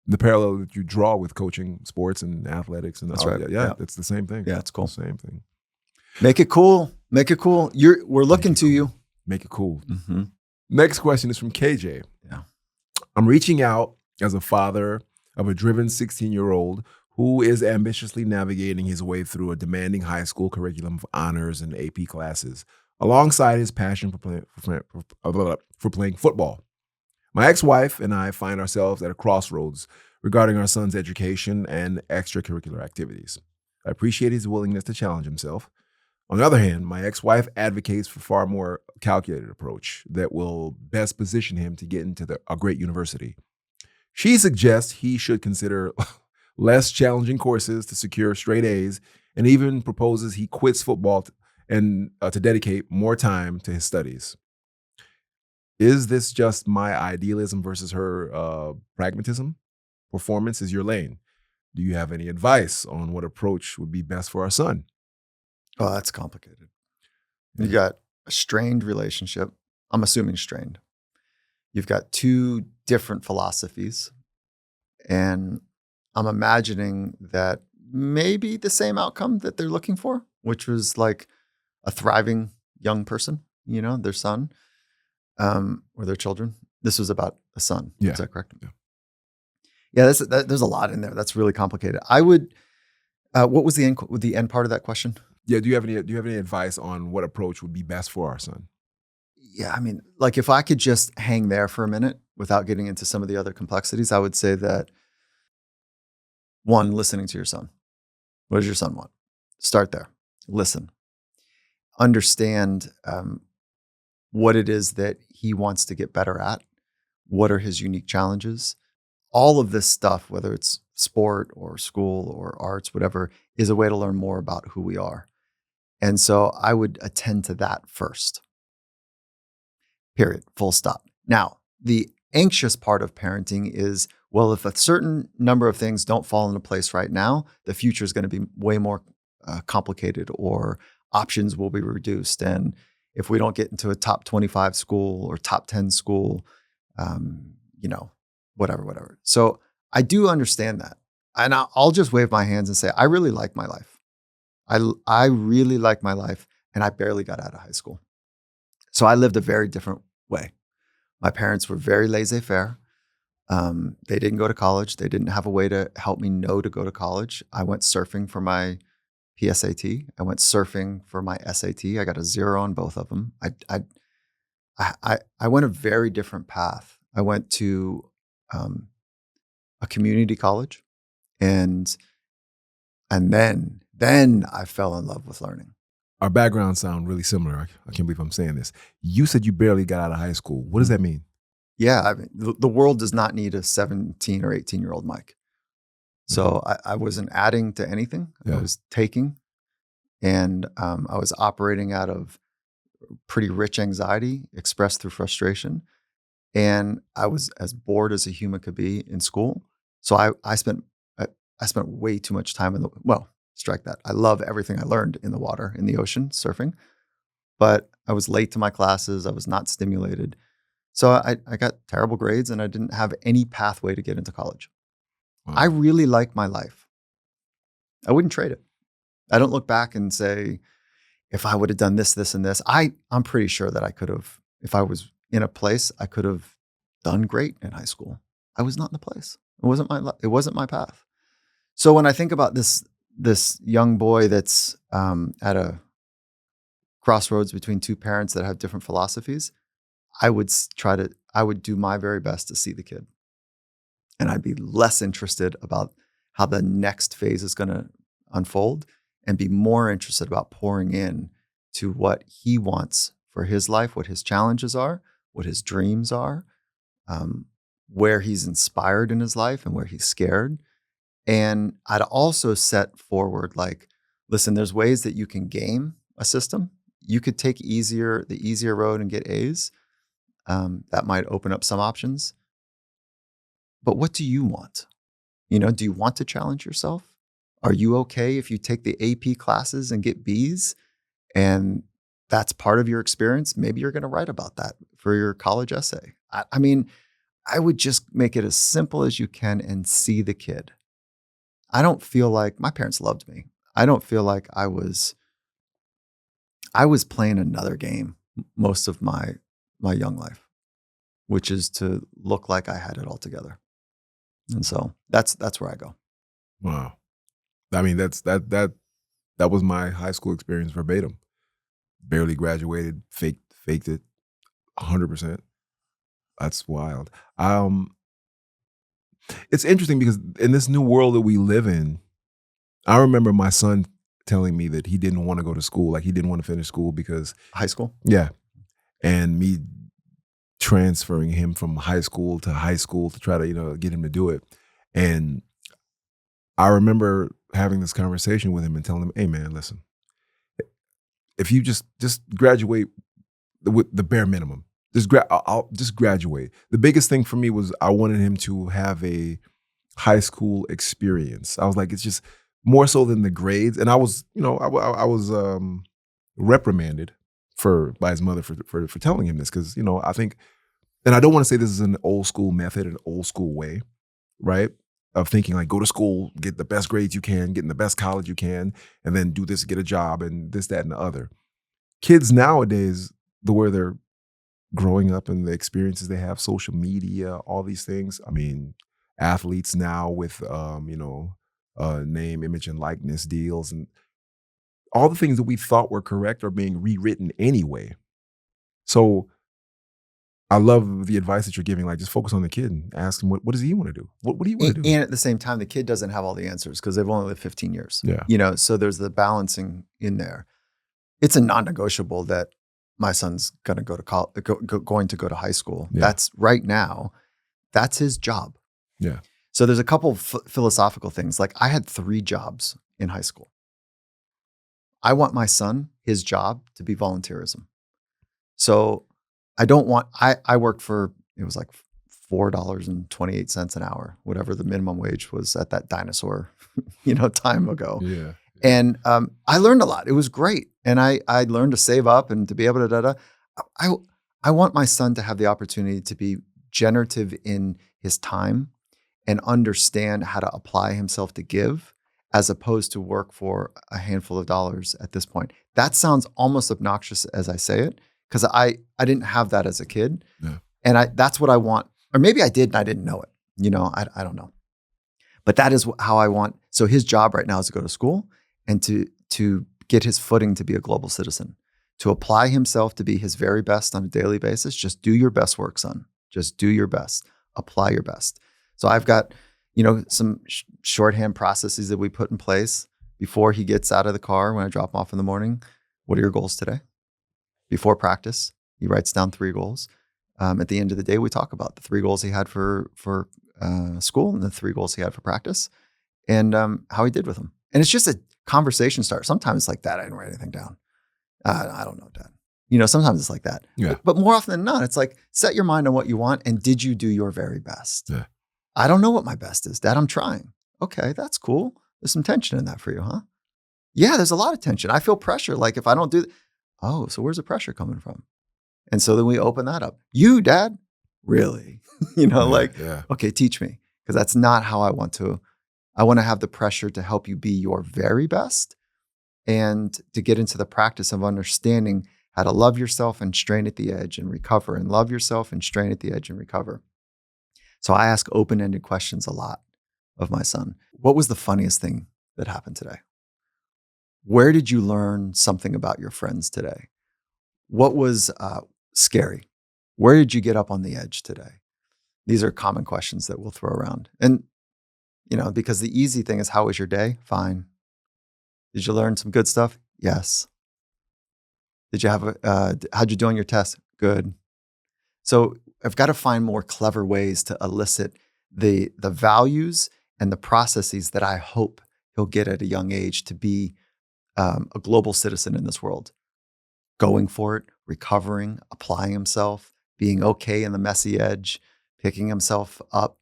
The parallel that you draw with coaching sports and athletics and that's all right. that. Yeah, it's the same thing. Yeah, it's cool. The same thing. Make it cool. Make it cool. We're looking to you. Make it cool. Mm-hmm. Next question is from KJ. Yeah. I'm reaching out as a father of a driven 16-year-old who is ambitiously navigating his way through a demanding high school curriculum of honors and AP classes, alongside his passion for playing football. My ex-wife and I find ourselves at a crossroads regarding our son's education and extracurricular activities. I appreciate his willingness to challenge himself. On the other hand, my ex-wife advocates for a far more calculated approach that will best position him to get into a great university. She suggests he should consider less challenging courses to secure straight A's, and even proposes he quits football to dedicate more time to his studies. Is this just my idealism versus her pragmatism? Performance is your lane. Do you have any advice on what approach would be best for our son? Oh, that's complicated. You got a strained relationship. I'm assuming strained. You've got 2 different philosophies. And I'm imagining that maybe the same outcome that they're looking for, which was like a thriving young person, their son, or their children. This was about a son. Yeah. Is that correct? Yeah. Yeah, there's a lot in there. That's really complicated. I would, what was the end part of that question? Yeah. Do you have any advice on what approach would be best for our son? Yeah, I mean, like if I could just hang there for a minute without getting into some of the other complexities, I would say that 1, listening to your son. What does your son want? Start there. Listen. Understand what it is that he wants to get better at. What are his unique challenges? All of this stuff, whether it's sport or school or arts, whatever, is a way to learn more about who we are. And so I would attend to that first. Period. Full stop. Now, the anxious part of parenting is, well, if a certain number of things don't fall into place right now, the future is going to be way more complicated, or options will be reduced. And if we don't get into a top 25 school or top 10 school, whatever. So I do understand that. And I'll just wave my hands and say, I really like my life. I really like my life, and I barely got out of high school. So I lived a very different way. My parents were very laissez-faire. They didn't go to college. They didn't have a way to help me know to go to college. I went surfing for my PSAT. I went surfing for my SAT. I got a 0 on both of them. I went a very different path. I went to a community college, and then I fell in love with learning. Our backgrounds sound really similar. I can't believe I'm saying this. You said you barely got out of high school. What does that mean? Yeah, I mean, the world does not need a 17 or 18-year-old Mike. So I wasn't adding to anything. Yeah. I was taking, and I was operating out of pretty rich anxiety expressed through frustration. And I was as bored as a human could be in school. So I spent way too much time strike that. I love everything I learned in the water, in the ocean, surfing. But I was late to my classes. I was not stimulated. So I got terrible grades, and I didn't have any pathway to get into college. Wow. I really like my life. I wouldn't trade it. I don't look back and say, if I would have done this, this, and this, I'm pretty sure that I could have, if I was in a place, I could have done great in high school. I was not in the place. It wasn't my path. So when I think about this young boy that's at a crossroads between two parents that have different philosophies, I would do my very best to see the kid. And I'd be less interested about how the next phase is going to unfold, and be more interested about pouring in to what he wants for his life, what his challenges are, what his dreams are, where he's inspired in his life and where he's scared. And I'd also set forward, like, listen, there's ways that you can game a system. You could take the easier road and get A's. That might open up some options. But what do you want? Do you want to challenge yourself? Are you okay if you take the AP classes and get B's, and that's part of your experience? Maybe you're going to write about that for your college essay. I mean, I would just make it as simple as you can and see the kid. I don't feel like my parents loved me. I don't feel like I was playing another game most of my young life, which is to look like I had it all together. And so that's where I go. Wow. I mean, that was my high school experience verbatim. Barely graduated, faked it 100%. That's wild. It's interesting because in this new world that we live in, I remember my son telling me that he didn't want to go to school. Like, he didn't want to finish school because High school? Yeah. And me transferring him from high school to try to, get him to do it. And I remember having this conversation with him and telling him, hey man, listen, if you just graduate with the bare minimum, I'll just graduate. The biggest thing for me was I wanted him to have a high school experience. I was like, it's just more so than the grades. And I was, I was reprimanded by his mother for telling him this, because I think, and I don't want to say this is an old school method, an old school way, right? Of thinking like, go to school, get the best grades you can, get in the best college you can, and then do this, get a job, and this, that, and the other. Kids nowadays, the way they're growing up and the experiences they have, social media, all these things. I mean, athletes now with, name, image, and likeness deals, and all the things that we thought were correct are being rewritten anyway. So I love the advice that you're giving. Like, just focus on the kid and ask him, what does he want to do? What do you want to do? And at the same time, the kid doesn't have all the answers because they've only lived 15 years. Yeah. So there's the balancing in there. It's a non-negotiable that my son's going to go to college, going to go to high school. Yeah. That's right now. That's his job. Yeah. So there's a couple of philosophical things. Like, I had 3 jobs in high school. I want my son, his job, to be volunteerism. So I don't want, I worked for, it was like $4.28 an hour, whatever the minimum wage was at that dinosaur, time ago. Yeah. And I learned a lot. It was great. And I learned to save up and to be able to, I want my son to have the opportunity to be generative in his time and understand how to apply himself to give as opposed to work for a handful of dollars at this point. That sounds almost obnoxious as I say it, because I didn't have that as a kid. Yeah. And that's what I want. Or maybe I did and I didn't know it. I don't know. But that is how I want. So his job right now is to go to school and to get his footing to be a global citizen, to apply himself to be his very best on a daily basis. Just do your best work, son. Just do your best. Apply your best. So I've got, some shorthand processes that we put in place before he gets out of the car when I drop him off in the morning. What are your goals today? Before practice, he writes down 3 goals. At the end of the day, we talk about the 3 goals he had for school and the 3 goals he had for practice and how he did with them. And it's just a conversation starter. Sometimes it's like that. I didn't write anything down. I don't know, Dad. Sometimes it's like that. Yeah. But more often than not, it's like, set your mind on what you want and did you do your very best? Yeah. I don't know what my best is, Dad. I'm trying. Okay, that's cool. There's some tension in that for you, huh? Yeah, there's a lot of tension. I feel pressure. Like if I don't do, oh, so where's the pressure coming from? And so then we open that up. You, Dad, really? Okay, teach me. Because that's not how I want to. I want to have the pressure to help you be your very best and to get into the practice of understanding how to love yourself and strain at the edge and recover, and love yourself and strain at the edge and recover. So I ask open-ended questions a lot of my son. What was the funniest thing that happened today? Where did you learn something about your friends today? What was scary? Where did you get up on the edge today? These are common questions that we'll throw around. And, because the easy thing is, how was your day? Fine. Did you learn some good stuff? Yes. Did you have how'd you do on your test? Good. So I've got to find more clever ways to elicit the values and the processes that I hope he'll get at a young age to be a global citizen in this world. Going for it, recovering, applying himself, being okay in the messy edge, picking himself up,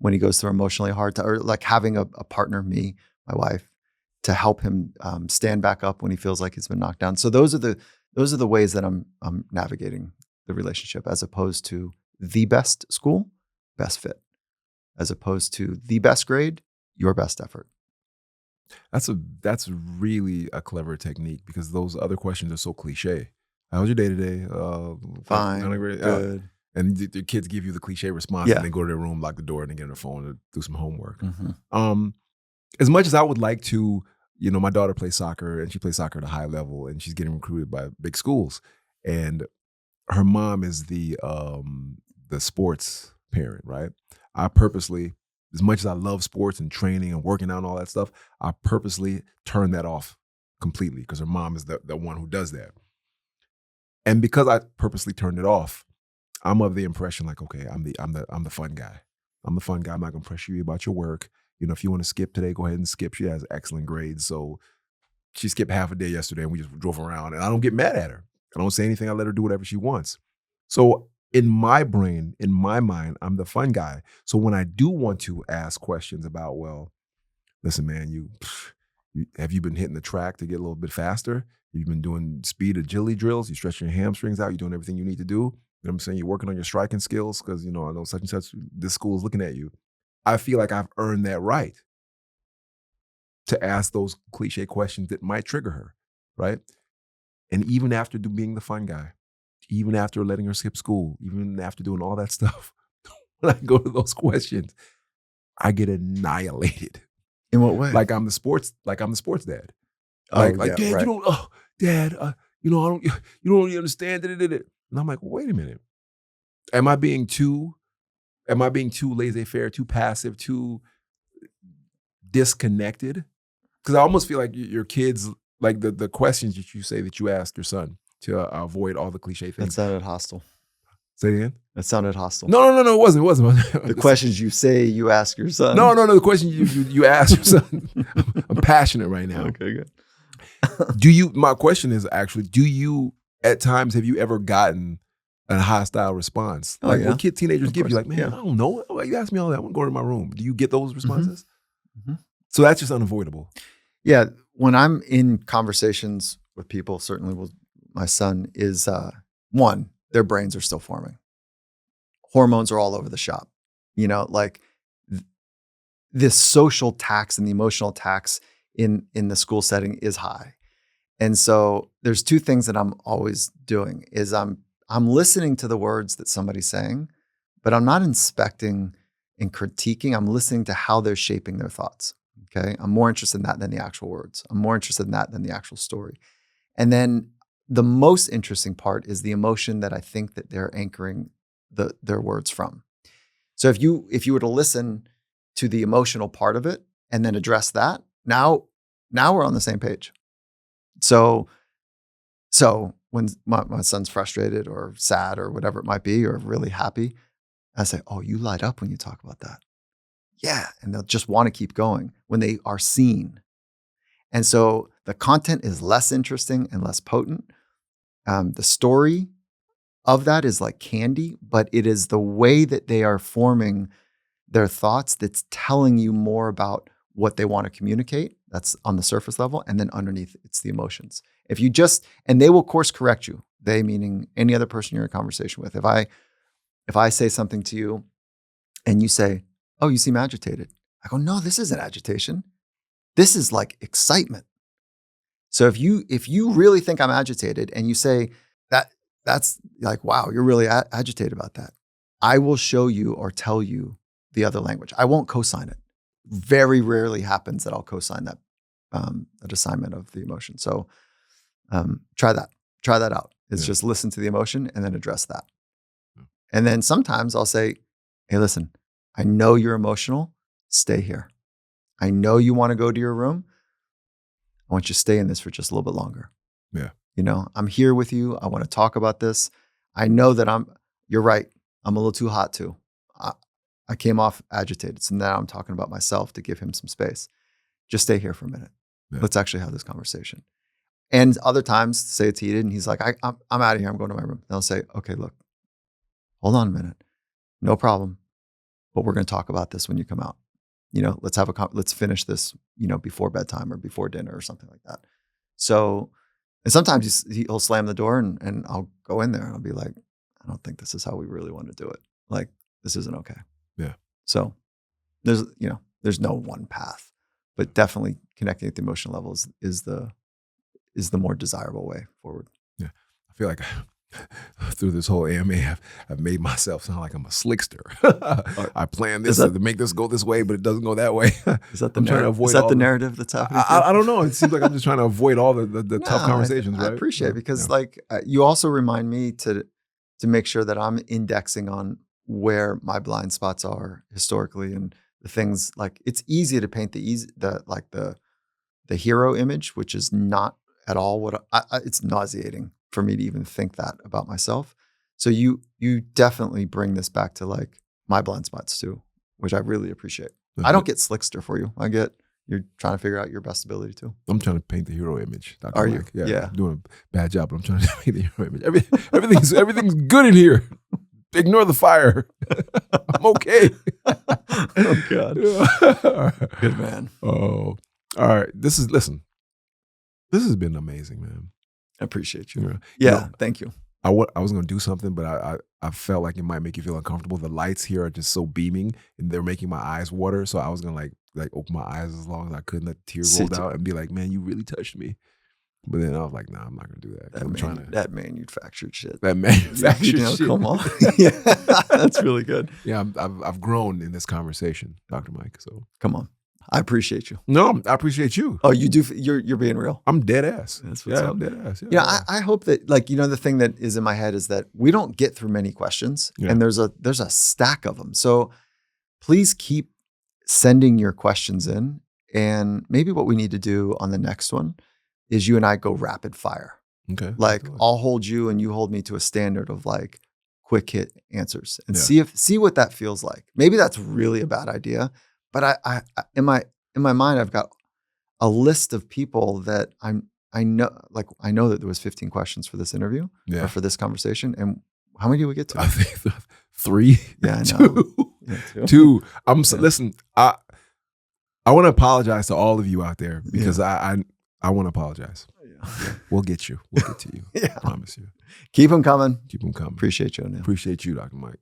when he goes through emotionally hard time, or like having a partner, me, my wife, to help him stand back up when he feels like he's been knocked down. So those are the ways that I'm navigating the relationship, as opposed to the best school, best fit, as opposed to the best grade, your best effort. That's really a clever technique, because those other questions are so cliche. How was your day today? Fine, good. And the kids give you the cliche response, and then go to their room, lock the door, and then get on their phone and do some homework. Mm-hmm. As much as I would like to, my daughter plays soccer, and she plays soccer at a high level, and she's getting recruited by big schools, and her mom is the sports parent, right? I purposely, as much as I love sports and training and working out and all that stuff, I purposely turn that off completely, because her mom is the one who does that. And because I purposely turned it off, I'm of the impression like, okay, I'm the fun guy. I'm the fun guy. I'm not gonna pressure you about your work. If you want to skip today, go ahead and skip. She has excellent grades, so she skipped half a day yesterday, and we just drove around. And I don't get mad at her. I don't say anything. I let her do whatever she wants. So in my brain, in my mind, I'm the fun guy. So when I do want to ask questions about, well, listen, man, have you been hitting the track to get a little bit faster? You've been doing speed agility drills. You stretching your hamstrings out. You're doing everything you need to do. You know what I'm saying? You're working on your striking skills, because, I know such and such, this school is looking at you. I feel like I've earned that right to ask those cliche questions that might trigger her, right? And even after being the fun guy, even after letting her skip school, even after doing all that stuff, when I go to those questions, I get annihilated. In what way? Like I'm the sports dad. Oh, Like, yeah, Dad, right. Dad, you don't really understand it. And I'm like, well, wait a minute. Am I being too laissez-faire, too passive, too disconnected? Because I almost feel like your kids, like the questions that you say that you ask your son to avoid all the cliche That things. sounded hostile. Say it again? That sounded hostile. No, it wasn't. The questions you say you ask your son. No, the question you ask your son. I'm passionate right now. Okay, good. My question is actually, at times, have you ever gotten a hostile response? Oh, Like yeah. what teenagers Of give you, course, like, man, yeah. I don't know. Why you ask me all that? I'm gonna go to my room. Do you get those responses? Mm-hmm. So that's just unavoidable. Yeah, when I'm in conversations with people, certainly with my son, is one, their brains are still forming. hormones are all over the shop. Like this social tax and the emotional tax in the school setting is high. And so there's two things that I'm always doing is I'm listening to the words that somebody's saying, but I'm not inspecting and critiquing. I'm listening to how they're shaping their thoughts. Okay. I'm more interested in that than the actual words. I'm more interested in that than the actual story. And then the most interesting part is the emotion that I think that they're anchoring their words from. So if you were to listen to the emotional part of it and then address that, now we're on the same page. So when my son's frustrated or sad or whatever it might be, or really happy, I say, "Oh, you light up when you talk about that." Yeah. And they'll just want to keep going when they are seen. And so the content is less interesting and less potent. The story of that is like candy, but it is the way that they are forming their thoughts that's telling you more about what they want to communicate. That's on the surface level. And then underneath, it's the emotions. And they will course correct you. They meaning any other person you're in a conversation with. If I say something to you and you say, "Oh, you seem agitated." I go, "No, this isn't agitation. This is like excitement." So if you really think I'm agitated and you say that's like, "Wow, you're really agitated about that," I will show you or tell you the other language. I won't co-sign it. Very rarely happens that I'll co-sign that assignment of the emotion. So try that out. It's just listen to the emotion and then address that. And then sometimes I'll say, "Hey, listen, I know you're emotional. Stay here. I know you want to go to your room. I want you to stay in this for just a little bit longer. Yeah. I'm here with you. I want to talk about this. I know that you're right. I'm a little too hot too. I came off agitated. So now I'm talking about myself to give him some space. Just stay here for a minute. Yeah. Let's actually have this conversation." And other times say it's heated and he's like, I'm out of here. I'm going to my room. And I'll say, "Okay, look, hold on a minute. No problem. But we're going to talk about this when you come out. Let's finish this, before bedtime or before dinner or something like that." So, and sometimes he'll slam the door and I'll go in there and I'll be like, "I don't think this is how we really want to do it. Like, this isn't okay." Yeah. So there's no one path, but definitely connecting at the emotional level is the more desirable way forward. Yeah. I feel like through this whole AMA, I've made myself sound like I'm a slickster. I planned this to make this go this way, but it doesn't go that way. Is that the narrative that's happening? I don't know. It seems like I'm just trying to avoid all the tough conversations, right? I appreciate it because you also remind me to make sure that I'm indexing on where my blind spots are historically and the things like it's easy to paint the hero image, which is not at all what it's nauseating for me to even think that about myself. So you definitely bring this back to like my blind spots too, which I really appreciate. Mm-hmm. I don't get slickster for you. You're trying to figure out your best ability too. I'm trying to paint the hero image. Dr. Are Mike. you? Yeah. I'm doing a bad job, but I'm trying to paint the hero image. Everything's good in here. Ignore the fire. I'm okay. Oh God. Good man. Oh, all right. This has been amazing, man. I appreciate you. Yeah. Thank you. I was going to do something, but I felt like it might make you feel uncomfortable. The lights here are just so beaming and they're making my eyes water. So I was going to like open my eyes as long as I could and let the tears roll out and be like, "Man, you really touched me." But then I was like, "Nah, I'm not going to do that." That manufactured shit. That manufactured shit. Come on. Yeah, that's really good. Yeah, I've grown in this conversation, Dr. Mike. So come on. I appreciate you. No, I appreciate you. Oh, you do? You're being real? I'm dead ass. That's what's up. I'm dead ass. Yeah, I hope that the thing that is in my head is that we don't get through many questions and there's a stack of them. So please keep sending your questions in. And maybe what we need to do on the next one is you and I go rapid fire. Okay. Like I'll hold you and you hold me to a standard of like quick hit answers and see what that feels like. Maybe that's really a bad idea. But I in my mind, I've got a list of people that I know that there was 15 questions for this interview or for this conversation. And how many did we get to? I think 3. Yeah, I know. 2. Listen, I want to apologize to all of you out there because I want to apologize. Yeah. We'll get you. We'll get to you. I promise you. Keep them coming. Keep them coming. Appreciate you, O'Neill. Appreciate you, Dr. Mike.